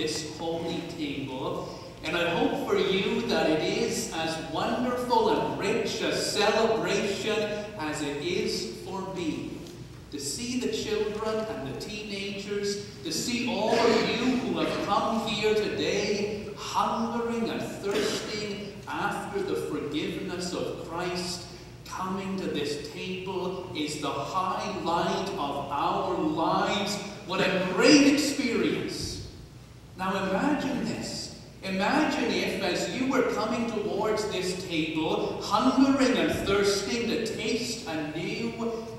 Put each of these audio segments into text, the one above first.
this holy table. And I hope for you that it is as wonderful and rich a celebration as it is for me. To see the children and the teenagers, to see all of you who have come here today, hungering and thirsting after the forgiveness of Christ, coming to this table is the highlight of our lives. What a great experience. Now imagine this. Imagine if, as you were coming towards this table, hungering and thirsting to taste anew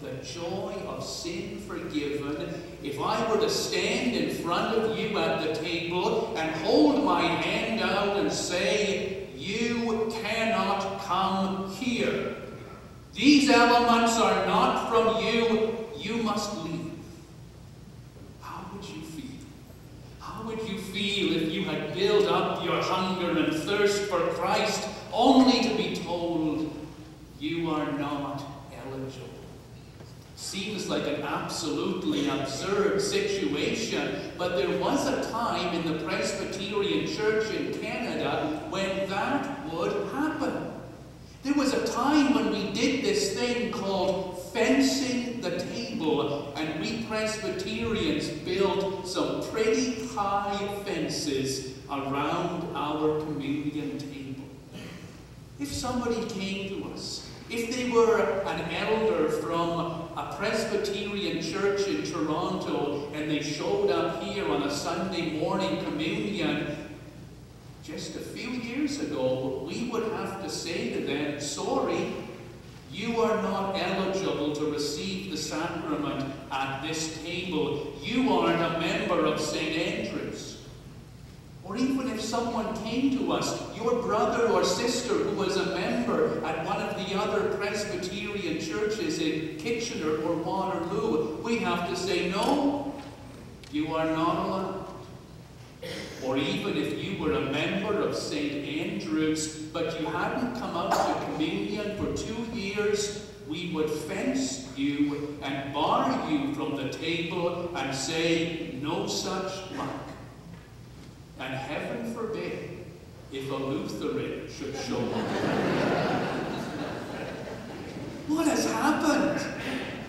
the joy of sin forgiven, if I were to stand in front of you at the table and hold my hand out and say, "You cannot come here. These elements are not from you. You must leave." How would you feel? How would you feel if you had built up your hunger and thirst for Christ only to be told, "You are not eligible"? Seems like an absolutely absurd situation, but there was a time in the Presbyterian Church in Canada when that would happen. There was a time when we did this thing called fencing the table, and we Presbyterians built some pretty high fences around our communion table. If somebody came to us, if they were an elder from a Presbyterian church in Toronto and they showed up here on a Sunday morning communion, just a few years ago, we would have to say to them, "Sorry, you are not eligible to receive the sacrament at this table. You aren't a member of St. Andrew's." Or even if someone came to us, your brother or sister who was a member at one of the other Presbyterian churches in Kitchener or Waterloo, we have to say, "No, you are not allowed." Or even if you were a member of St. Andrew's, but you hadn't come out to communion for 2 years, we would fence you and bar you from the table and say, "No such luck." And heaven forbid if a Lutheran should show up. What has happened?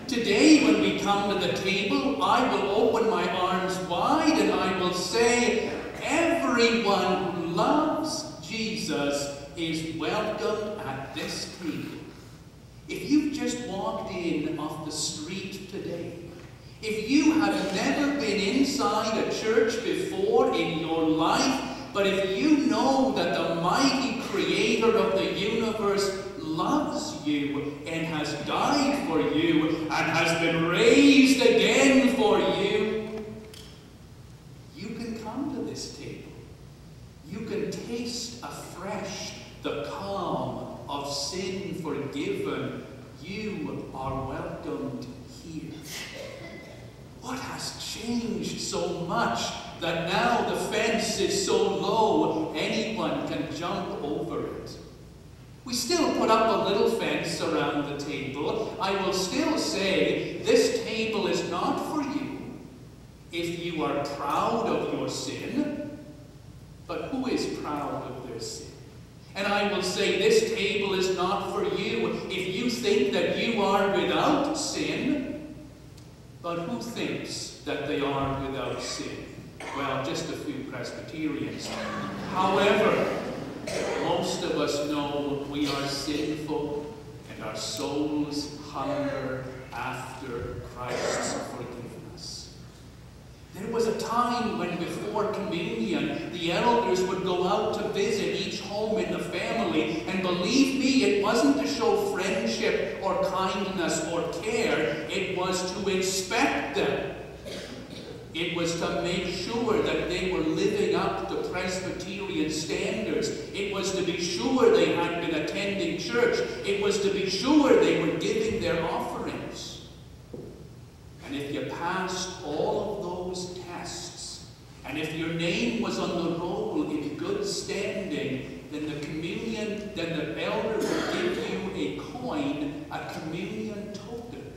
Today, when we come to the table, I will open my arms wide and I will say, everyone who loves Jesus is welcome at this table. If you've just walked in off the street today, if you have never been inside a church before in your life, but if you know that the mighty creator of the universe loves you and has died for you and has been raised again for you, you can come to this table. You can taste afresh the calm of sin forgiven. You are welcomed here. What has changed so much that now the fence is so low anyone can jump over it? We still put up a little fence around the table. I will still say this table is not for you if you are proud of your sin. But who is proud of their sin? And I will say this table is not for you if you think that you are without sin. But who thinks that they are without sin? Well, just a few Presbyterians. However, most of us know we are sinful and our souls hunger after Christ's forgiveness. There was a time when before communion, the elders would go out to visit each home in the family, and believe me, it wasn't to show friendship or kindness or care, it was to inspect them. It was to make sure that they were living up to Presbyterian standards. It was to be sure they had been attending church. It was to be sure they were giving their offerings. And if you passed all of those tests, and if your name was on the roll in good standing, then the elder would give you a coin, a communion token.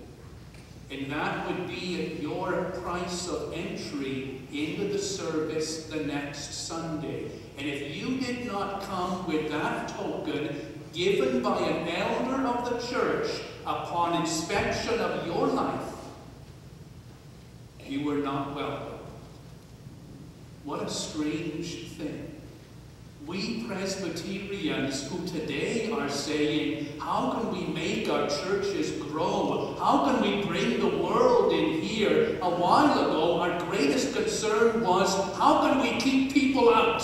And that would be your price of entry into the service the next Sunday. And if you did not come with that token given by an elder of the church upon inspection of your life, you were not welcome. What a strange thing. We Presbyterians who today are saying, how can we make our churches grow? How can we bring the world in here? A while ago, our greatest concern was, how can we keep people out?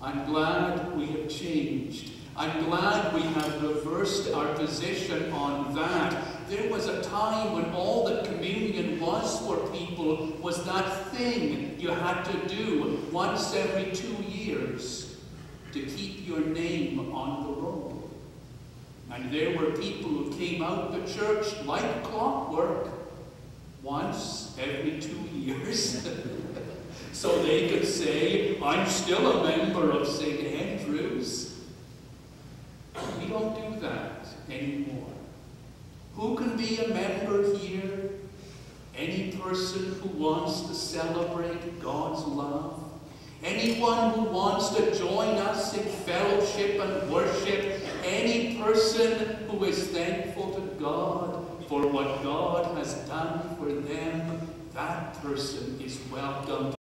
I'm glad we have changed. I'm glad we have reversed our position on that. There was a time when all that communion was for people was that thing you had to do once every 2 years to keep your name on the roll. And there were people who came out to church like clockwork once every 2 years. So they could say, I'm still a member of St. Andrew's. We don't do that anymore. Who can be a member here? Any person who wants to celebrate God's love. Anyone who wants to join us in fellowship and worship. Any person who is thankful to God for what God has done for them. That person is welcome.